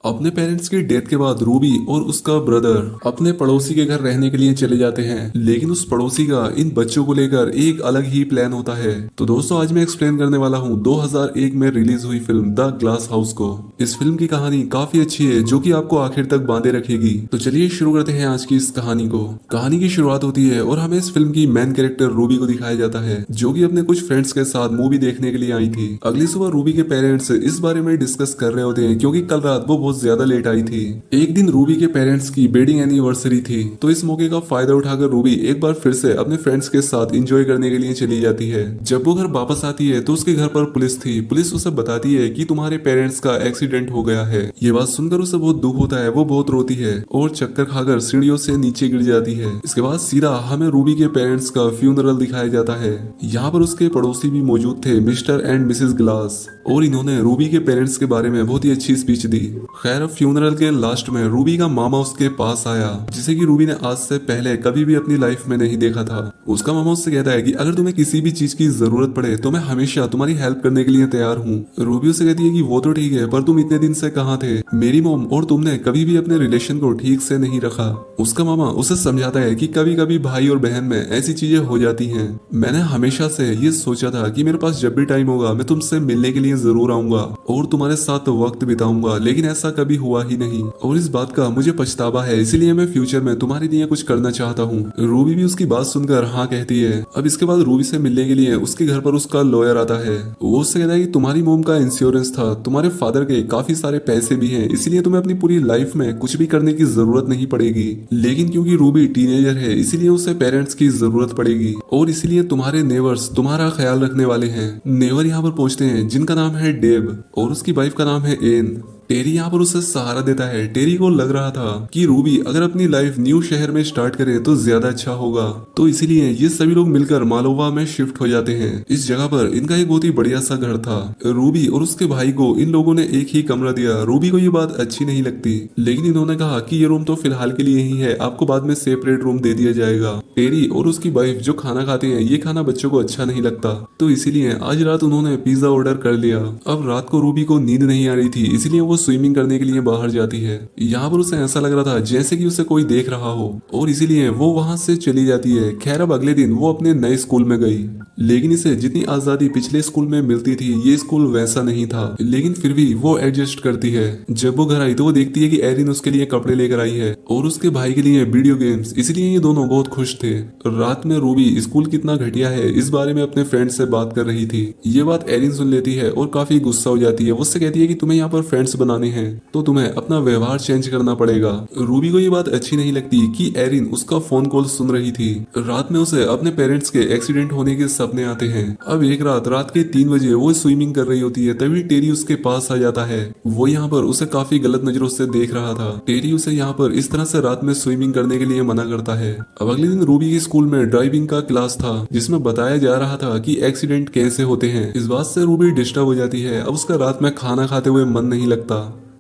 अपने पेरेंट्स की डेथ के बाद रूबी और उसका ब्रदर अपने पड़ोसी के घर रहने के लिए चले जाते हैं, लेकिन उस पड़ोसी का इन बच्चों को लेकर एक अलग ही प्लान होता है। तो दोस्तों आज मैं एक्सप्लेन करने वाला हूँ 2001 में रिलीज हुई फिल्म द ग्लास हाउस को। इस फिल्म की कहानी काफी अच्छी है जो कि आपको आखिर तक बांधे रखेगी। तो चलिए शुरू करते हैं आज की इस कहानी को। कहानी की शुरुआत होती है और हमें इस फिल्म की मेन कैरेक्टर रूबी को दिखाया जाता है, जो कि अपने कुछ फ्रेंड्स के साथ मूवी देखने के लिए आई थी। अगली सुबह रूबी के पेरेंट्स इस बारे में डिस्कस कर रहे होते हैं क्योंकि कल रात वो बहुत ज्यादा लेट आई थी। एक दिन रूबी के पेरेंट्स की वेडिंग एनिवर्सरी थी, तो इस मौके का फायदा उठाकर रूबी एक बार फिर से अपने फ्रेंड्स के साथ एंजॉय करने के लिए चली जाती है। जब वो घर वापस आती है तो उसके घर पर पुलिस थी। पुलिस उसे बताती है कि तुम्हारे पेरेंट्स का एक्सीडेंट हो गया है। ये बात सुनकर उसे बहुत दुख होता है, वो बहुत रोती है और चक्कर खाकर सीढ़ियों से नीचे गिर जाती है। इसके बाद सीधा हमें रूबी के पेरेंट्स का फ्यूनरल दिखाया जाता है। यहाँ पर उसके पड़ोसी भी मौजूद थे, मिस्टर एंड मिसेस ग्लास, और इन्होंने रूबी के पेरेंट्स के बारे में बहुत ही अच्छी स्पीच दी। खैर फ्यूनरल के लास्ट में रूबी का मामा उसके पास आया, जिसे कि रूबी ने आज से पहले कभी भी अपनी लाइफ में नहीं देखा था। उसका मामा उससे कहता है कि अगर तुम्हें किसी भी चीज की जरूरत पड़े तो मैं हमेशा तुम्हारी हेल्प करने के लिए तैयार हूँ। रूबी उससे कहती है कि वो तो ठीक है, पर तुम इतने दिन से कहाँ थे? मेरी मॉम और तुमने कभी भी अपने रिलेशन को ठीक से नहीं रखा। उसका मामा उसे समझाता है कि कभी कभी भाई और बहन में ऐसी चीजें हो जाती हैं। मैंने हमेशा से ये सोचा था कि मेरे पास जब भी टाइम होगा मैं तुमसे मिलने के लिए जरूर आऊंगा और तुम्हारे साथ वक्त बिताऊंगा, लेकिन ऐसा कभी हुआ ही नहीं और इस बात का मुझे पछतावा है। इसीलिए मैं फ्यूचर में तुम्हारे लिए कुछ करना चाहता हूँ। रूबी भी उसकी बात सुनकर हाँ कहती है। अब इसके बाद रूबी से मिलने के लिए उसके घर पर उसका लॉयर आता है। वो उससे कहता है कि तुम्हारी मोम का इंश्योरेंस था, तुम्हारे फादर के काफी सारे पैसे भी हैं, इसलिए तुम्हें अपनी पूरी लाइफ में कुछ भी करने की जरूरत नहीं पड़ेगी। लेकिन क्योंकि रूबी टीनेजर है इसीलिए उसे पेरेंट्स की जरूरत पड़ेगी और इसीलिए तुम्हारे नेबर्स तुम्हारा ख्याल रखने वाले हैं। नेबर यहाँ पर पहुंचते हैं जिनका नाम है डेब और उसकी वाइफ का नाम है एन। टेरी यहाँ पर उसे सहारा देता है। टेरी को लग रहा था कि रूबी अगर अपनी लाइफ न्यू शहर में स्टार्ट करे तो ज्यादा अच्छा होगा, तो इसीलिए ये सभी लोग मिलकर मालोवा में शिफ्ट हो जाते हैं। इस जगह पर इनका एक बहुत ही बढ़िया सा घर था। रूबी और उसके भाई को इन लोगों ने एक ही कमरा दिया। रूबी को ये बात अच्छी नहीं लगती, लेकिन इन्होंने कहा कि ये रूम तो फिलहाल के लिए ही है, आपको बाद में सेपरेट रूम दे दिया जाएगा। टेरी और उसकी वाइफ जो खाना खाते हैं, ये खाना बच्चों को अच्छा नहीं लगता, तो इसीलिए आज रात उन्होंने पिज्जा ऑर्डर कर लिया। अब रात को रूबी को नींद नहीं आ रही थी, इसलिए वो स्विमिंग करने के लिए बाहर जाती है। यहाँ पर उसे ऐसा लग रहा था जैसे कि उसे कोई देख रहा हो और इसीलिए वो वहां से चली जाती है। खैर अब अगले दिन वो अपने नए स्कूल में गई, लेकिन इसे जितनी आजादी पिछले स्कूल में मिलती थी ये स्कूल वैसा नहीं था, लेकिन फिर भी वो एडजस्ट करती है। जब वो घर आई तो वो देखती है कि एरिन उसके लिए कपड़े लेकर आई है और उसके भाई के लिए वीडियो गेम्स, इसलिए ये दोनों बहुत खुश थे। रात में रूबी स्कूल कितना घटिया है इस बारे में अपने फ्रेंड से बात कर रही थी। ये बात एरिन सुन लेती है और काफी गुस्सा हो जाती है। वो उससे कहती है कि तुम्हें यहाँ पर फ्रेंड्स बनाने हैं तो तुम्हें अपना व्यवहार चेंज करना पड़ेगा। रूबी को ये बात अच्छी नहीं लगती कि एरिन उसका फोन कॉल सुन रही थी। रात में उसे अपने पेरेंट्स के एक्सीडेंट होने के सपने आते हैं। अब एक रात के 3 बजे वो स्विमिंग कर रही होती है, तभी टेरी उसके पास आ जाता है। वो यहाँ पर उसे काफी गलत नजरों से देख रहा था। टेरी उसे यहाँ पर इस तरह से रात में स्विमिंग करने के लिए मना करता है। अब अगले दिन रूबी के स्कूल में ड्राइविंग का क्लास था, जिसमें बताया जा रहा था कि एक्सीडेंट कैसे होते हैं। इस बात से रूबी डिस्टर्ब हो जाती है। अब उसका रात में खाना खाते हुए मन नहीं लगता,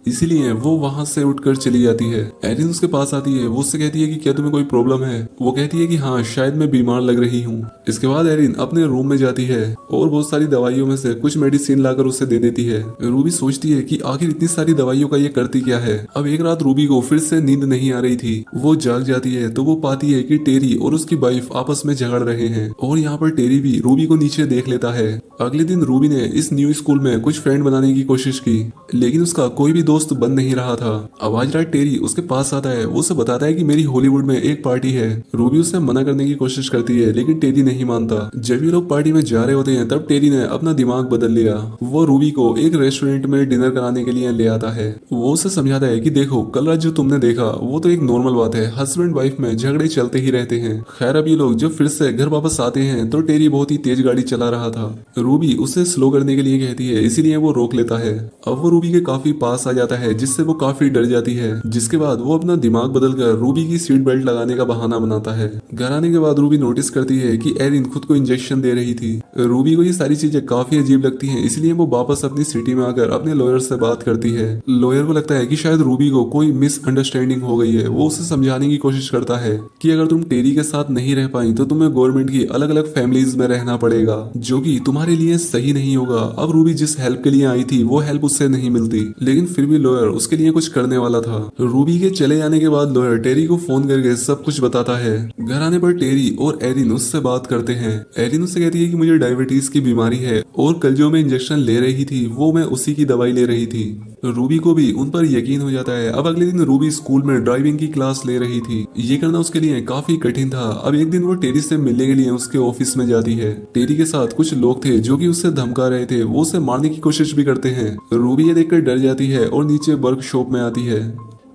इसीलिए वो वहां से उठकर चली जाती है। एरिन उसके पास आती है। वो उससे कहती है कि क्या तुम्हें कोई प्रॉब्लम है? वो कहती है कि हाँ शायद मैं बीमार लग रही हूँ। इसके बाद एरिन अपने रूम में जाती है और बहुत सारी दवाइयों में से कुछ मेडिसिन लाकर उसे दे देती है। रूबी सोचती है कि आखिर इतनी सारी दवाइयों का ये करती क्या है। अब एक रात रूबी को फिर से नींद नहीं आ रही थी। वो जाग जाती है तो वो पाती है कि टेरी और उसकी वाइफ आपस में झगड़ रहे हैं और यहाँ पर टेरी भी रूबी को नीचे देख लेता है। अगले दिन रूबी ने इस न्यू स्कूल में कुछ फ्रेंड बनाने की कोशिश की, लेकिन उसका कोई भी दोस्त बन नहीं रहा था। अब आज रात टेरी उसके पास आता है। वो उसे बताता है कि मेरी हॉलीवुड में एक पार्टी है। रूबी उसे मना करने की कोशिश करती है, लेकिन टेरी नहीं मानता। जब ये लोग पार्टी में जा रहे होते हैं तब टेरी ने अपना दिमाग बदल लिया। वो रूबी को एक रेस्टोरेंट में डिनर कराने के लिए ले आता है। वो उसे समझाता है कि देखो कल रात जो तुमने देखा वो तो एक नॉर्मल बात है, हस्बैंड वाइफ में झगड़े चलते ही रहते हैं। खैर अब ये लोग जब फिर से घर वापस आते हैं तो टेरी बहुत ही तेज गाड़ी चला रहा था। रूबी उसे स्लो करने के लिए कहती है, इसीलिए वो रोक लेता है। अब वो रूबी के काफी पास आ जाता है, जिससे वो काफी डर जाती है। जिसके बाद वो अपना दिमाग बदलकर रूबी की सीट बेल्ट लगाने का बहाना बनाता है। घर आने के बाद रूबी नोटिस करती है कि एरिन खुद को इंजेक्शन दे रही थी। रूबी को ये सारी चीजें काफी अजीब लगती हैं, इसलिए वो वापस अपनी सिटी में आकर अपने लॉयर से बात करती है। लॉयर को लगता है कि शायद रूबी को कोई मिसअंडरस्टैंडिंग हो गई है। वो उसे समझाने की कोशिश करता है कि अगर तुम टेरी के साथ नहीं रह पाई तो तुम्हें गवर्नमेंट की अलग अलग फैमिलीज में रहना पड़ेगा, जो कि तुम्हारे लिए सही नहीं होगा। अब रूबी जिस हेल्प के लिए आई थी वो हेल्प उससे नहीं मिलती, लेकिन फिर भी भी लॉयर उसके लिए कुछ करने वाला था। रूबी के चले जाने के बाद लॉयर टेरी को फोन करके सब कुछ बताता है। घर आने पर टेरी और एरिन उससे बात करते हैं। एरिन उससे कहती है कि मुझे डायबिटीज की बीमारी है और कल जो मैं इंजेक्शन ले रही थी वो मैं उसी की दवाई ले रही थी। रूबी को भी उन पर यकीन हो जाता है। अब अगले दिन रूबी स्कूल में ड्राइविंग की क्लास ले रही थी। ये करना उसके लिए काफी कठिन था। अब एक दिन वो टेरी से मिलने के लिए उसके ऑफिस में जाती है। टेरी के साथ कुछ लोग थे जो कि उससे धमका रहे थे, वो उसे मारने की कोशिश भी करते हैं। रूबी ये देखकर डर जाती है और नीचे वर्कशॉप में आती है।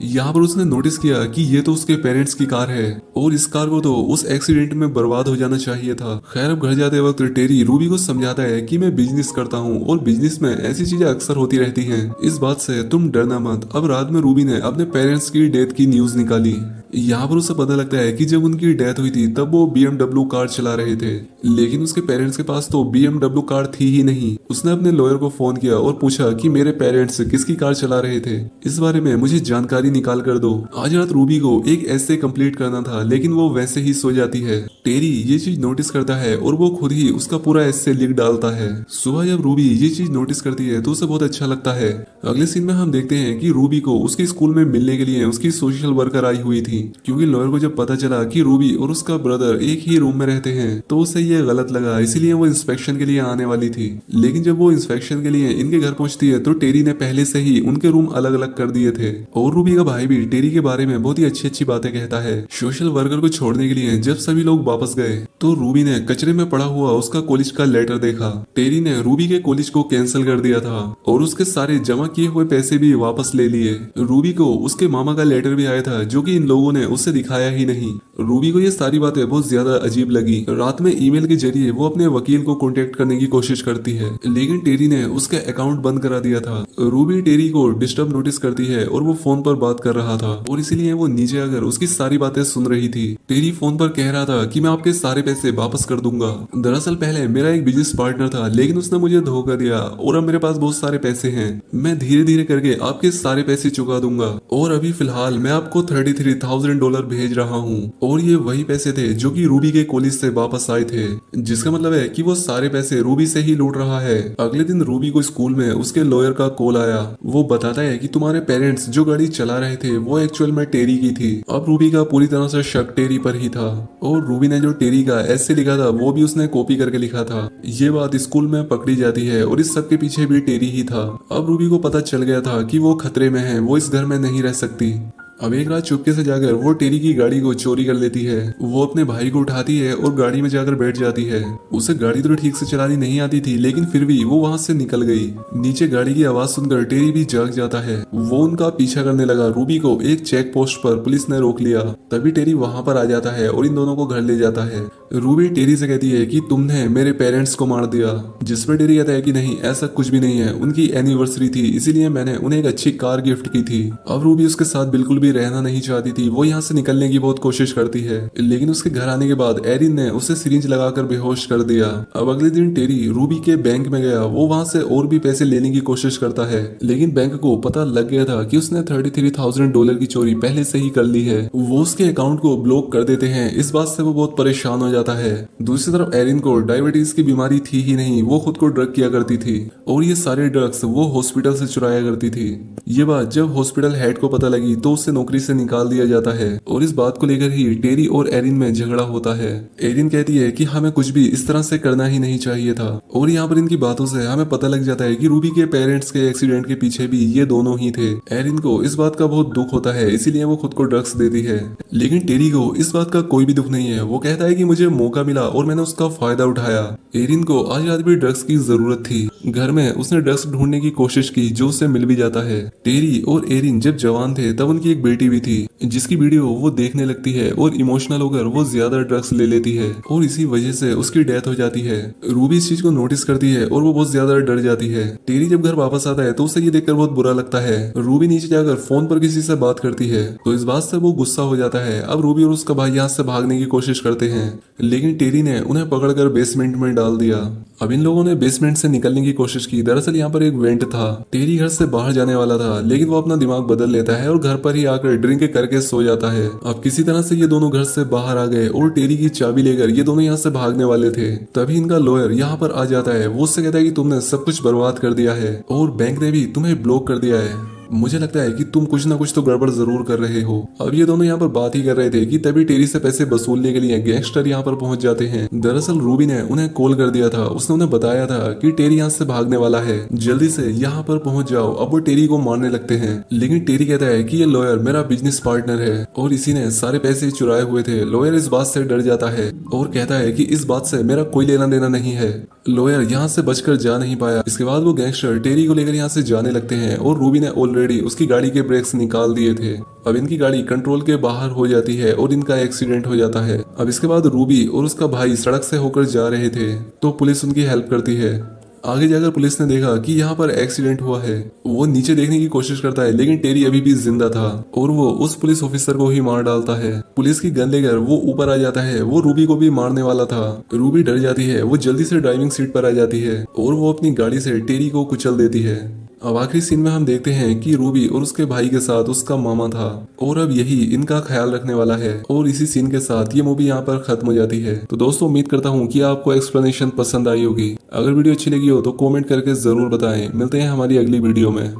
यहाँ पर उसने नोटिस किया कि ये तो उसके पेरेंट्स की कार है और इस कार को तो उस एक्सीडेंट में बर्बाद हो जाना चाहिए था। खैर अब घर जाते वक्त टेरी रूबी को समझाता है कि मैं बिजनेस करता हूँ और बिजनेस में ऐसी चीजें अक्सर होती रहती हैं, इस बात से तुम डरना मत। अब रात में रूबी ने अपने पेरेंट्स की डेथ की न्यूज निकाली। यहाँ पर उसे पता लगता है कि जब उनकी डेथ हुई थी तब वो BMW कार चला रहे थे, लेकिन उसके पेरेंट्स के पास तो BMW कार थी ही नहीं। उसने अपने लॉयर को फोन किया और पूछा कि मेरे पेरेंट्स किसकी कार चला रहे थे, इस बारे में मुझे जानकारी निकाल कर दो। आज रात रूबी को एक ऐसे कंप्लीट करना था लेकिन वो वैसे ही सो जाती है। टेरी ये चीज नोटिस करता है और वो खुद ही उसका पूरा ऐसे लिख डालता है। सुबह जब रूबी ये चीज नोटिस करती है तो उसे बहुत अच्छा लगता है। अगले सीन में हम देखते हैं कि रूबी को उसके स्कूल में मिलने के लिए उसकी सोशल वर्कर आई हुई थी, क्योंकि लॉयर को जब पता चला कि रूबी और उसका ब्रदर एक ही रूम में रहते हैं तो उसे ये गलत लगा, इसीलिए वो इंस्पेक्शन के लिए आने वाली थी। लेकिन जब वो इंस्पेक्शन के लिए इनके घर पहुंचती है तो टेरी ने पहले से ही उनके रूम अलग अलग कर दिए थे और रूबी का भाई भी टेरी के बारे में बहुत ही अच्छी अच्छी बातें कहता है। सोशल वर्कर को छोड़ने के लिए जब सभी लोग वापस गए तो रूबी ने कचरे में पड़ा हुआ उसका कॉलेज का लेटर देखा। टेरी ने रूबी के कॉलेज को कैंसिल कर दिया था और उसके सारे जमा किए हुए पैसे भी वापस ले लिए। रूबी को उसके मामा का लेटर भी आया था जो कि इन लोगों ने उसे दिखाया ही नहीं। रूबी को ये सारी बातें बहुत ज्यादा अजीब लगी। रात में ईमेल के जरिए वो अपने वकील को कांटेक्ट करने की कोशिश करती है, लेकिन टेरी ने उसका अकाउंट बंद करा दिया था। रूबी टेरी को डिस्टर्ब नोटिस करती है और वो फोन पर बात कर रहा था और इसीलिए वो नीचे आकर उसकी सारी बातें सुन रही थी। टेरी फोन पर कह रहा था कि मैं आपके सारे पैसे वापस कर दूंगा। दरअसल पहले मेरा एक बिजनेस पार्टनर था लेकिन उसने मुझे धोखा दिया और अब मेरे पास बहुत सारे पैसे हैं। मैं धीरे धीरे करके आपके सारे पैसे चुका दूंगा और अभी फिलहाल मैं आपको $33,000 भेज रहा हूँ। और ये वही पैसे थे जो कि रूबी के कॉलेज से वापस आए थे, जिसका मतलब है कि वो सारे पैसे रूबी से ही लूट रहा है। अगले दिन रूबी को स्कूल में उसके लॉयर का कॉल आया। वो बताता है कि तुम्हारे पेरेंट्स जो गाड़ी चला रहे थे वो एक्चुअल में टेरी की थी। अब रूबी का पूरी तरह से शक टेरी पर ही था और रूबी ने जो टेरी का ऐसे लिखा था वो भी उसने कॉपी करके लिखा था। ये बात स्कूल में पकड़ी जाती है और इस सब के पीछे भी टेरी ही था। अब रूबी को पता चल गया था कि वो खतरे में है, वो इस घर में नहीं रह सकती। अब एक रात चुपके से जाकर वो टेरी की गाड़ी को चोरी कर लेती है। वो अपने भाई को उठाती है और गाड़ी में जाकर बैठ जाती है। उसे गाड़ी तो ठीक से चलानी नहीं आती थी लेकिन फिर भी वो वहां से निकल गई। नीचे गाड़ी की आवाज सुनकर टेरी भी जाग जाता है। वो उनका पीछा करने लगा। रूबी को एक चेक पोस्ट पर पुलिस ने रोक लिया। तभी टेरी वहां पर आ जाता है और इन दोनों को घर ले जाता है। रूबी टेरी से कहती है कि तुमने मेरे पेरेंट्स को मार दिया, जिस पर टेरी कहता है कि नहीं, ऐसा कुछ भी नहीं है, उनकी एनिवर्सरी थी इसीलिए मैंने उन्हें एक अच्छी कार गिफ्ट की थी। अब रूबी उसके साथ बिल्कुल भी रहना नहीं चाहती थी। वो यहाँ से निकलने की बहुत कोशिश करती है लेकिन उसके घर आने के बाद एरिन ने उसे सिरिंज लगाकर बेहोश कर दिया। अब अगले दिन टेरी रूबी के बैंक में गया। वो वहां से और भी पैसे लेने की कोशिश करता है लेकिन बैंक को पता लग गया था कि उसने $33,000 की चोरी पहले से ही कर ली है। वो उसके अकाउंट को ब्लॉक कर देते हैं। इस बात से वो बहुत परेशान हो जाता है। दूसरी तरफ एरिन को डायबिटीज की बीमारी थी ही नहीं, वो खुद को ड्रग किया करती थी और ये सारे ड्रग्स वो हॉस्पिटल से चुराया करती थी। ये बात जब हॉस्पिटल हेड को पता लगी तो उसे नौकरी से निकाल दिया जाता है और इस बात को लेकर ही टेरी और एरिन में झगड़ा होता है। एरिन कहती है कि हमें कुछ भी इस तरह से करना ही नहीं चाहिए था और यहाँ पर इनकी बातों से हमें पता लग जाता है कि रूबी के पेरेंट्स के एक्सीडेंट के पीछे भी ये दोनों ही थे। एरिन को इस बात का बहुत दुख होता है इसीलिए वो खुद को ड्रग्स देती है, लेकिन टेरी को इस बात का कोई भी दुख नहीं है। वो कहता है कि मुझे मौका मिला और मैंने उसका फायदा उठाया। एरिन को आज रात भी ड्रग्स की जरूरत थी। घर में उसने ड्रग्स ढूंढने की कोशिश की जो उसे मिल भी जाता है। टेरी और एरिन जब जवान थे तब उनकी एक बेटी भी थी जिसकी वीडियो वो देखने लगती है और इमोशनल होकर वो ज्यादा ड्रग्स ले लेती है और इसी वजह से उसकी डेथ हो जाती है। रूबी इस चीज को नोटिस करती है और वो बहुत ज्यादा डर जाती है। टेरी जब घर वापस आता है तो उसे ये देखकर बहुत बुरा लगता है। रूबी नीचे जाकर फोन पर किसी से बात करती है तो इस बात से वो गुस्सा हो जाता है। अब रूबी और उसका भाई यहाँ से भागने की कोशिश करते हैं लेकिन टेरी ने उन्हें पकड़कर बेसमेंट में डाल दिया। अब इन लोगों ने बेसमेंट से निकलने की कोशिश की। दरअसल यहाँ पर एक वेंट था। टेरी घर से बाहर जाने वाला था लेकिन वो अपना दिमाग बदल लेता है और घर पर ही आकर ड्रिंक करके सो जाता है। अब किसी तरह से ये दोनों घर से बाहर आ गए और टेरी की चाबी लेकर ये दोनों यहाँ से भागने वाले थे। तभी इनका लॉयर यहाँ पर आ जाता है। वो उससे कहता है कि तुमने सब कुछ बर्बाद कर दिया है और बैंक ने भी तुम्हें ब्लॉक कर दिया है। मुझे लगता है कि तुम कुछ ना कुछ तो गड़बड़ जरूर कर रहे हो। अब ये दोनों यहाँ पर बात ही कर रहे थे कि तभी टेरी से पैसे वसूलने के लिए गैंगस्टर यहाँ पर पहुंच जाते हैं। दरअसल रूबी ने उन्हें कॉल कर दिया था, उसने उन्हें बताया था कि टेरी यहाँ से भागने वाला है, जल्दी से यहाँ पर पहुंच जाओ। अब वो टेरी को मारने लगते हैं, लेकिन टेरी कहता है कि ये लॉयर मेरा बिजनेस पार्टनर है और इसी ने सारे पैसे चुराए हुए थे। लॉयर इस बात से डर जाता है और कहता है कि इस बात से मेरा कोई लेना देना नहीं है। लॉयर यहाँ से बचकर जा नहीं पाया। इसके बाद वो गैंगस्टर टेरी को लेकर यहाँ से जाने लगते हैं और रूबी ने ऑलरेडी उसकी गाड़ी के ब्रेक्स निकाल दिए थे। अब इनकी गाड़ी कंट्रोल के बाहर हो जाती है और इनका एक्सीडेंट हो जाता है। अब इसके बाद रूबी और उसका भाई सड़क से होकर जा रहे थे तो पुलिस उनकी हेल्प करती है। आगे जाकर पुलिस ने देखा कि यहाँ पर एक्सीडेंट हुआ है। वो नीचे देखने की कोशिश करता है, लेकिन टेरी अभी भी जिंदा था और वो उस पुलिस ऑफिसर को ही मार डालता है। पुलिस की गन लेकर वो ऊपर आ जाता है, वो रूबी को भी मारने वाला था। रूबी डर जाती है, वो जल्दी से ड्राइविंग सीट पर आ जाती है और वो अपनी गाड़ी से टेरी को कुचल देती है। अब आखिरी सीन में हम देखते हैं कि रूबी और उसके भाई के साथ उसका मामा था और अब यही इनका ख्याल रखने वाला है। और इसी सीन के साथ ये मूवी यहाँ पर खत्म हो जाती है। तो दोस्तों उम्मीद करता हूँ कि आपको एक्सप्लेनेशन पसंद आई होगी। अगर वीडियो अच्छी लगी हो तो कमेंट करके जरूर बताएं। मिलते हैं हमारी अगली वीडियो में।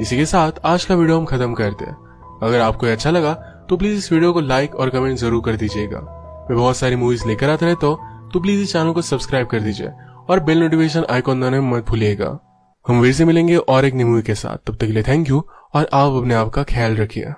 इसी के साथ आज का वीडियो हम खत्म करते हैं। अगर आपको अच्छा लगा तो प्लीज इस वीडियो को लाइक और कमेंट जरूर कर दीजिएगा। मैं बहुत सारी मूवीज लेकर आता रहता हूँ, तो प्लीज इस चैनल को सब्सक्राइब कर दीजिए और बेल नोटिफिकेशन आइकॉन दबाना मत भूलिएगा। हम फिर से मिलेंगे और एक नई मूवी के साथ। तब तक के लिए थैंक यू और आप अपने आप का ख्याल रखिए।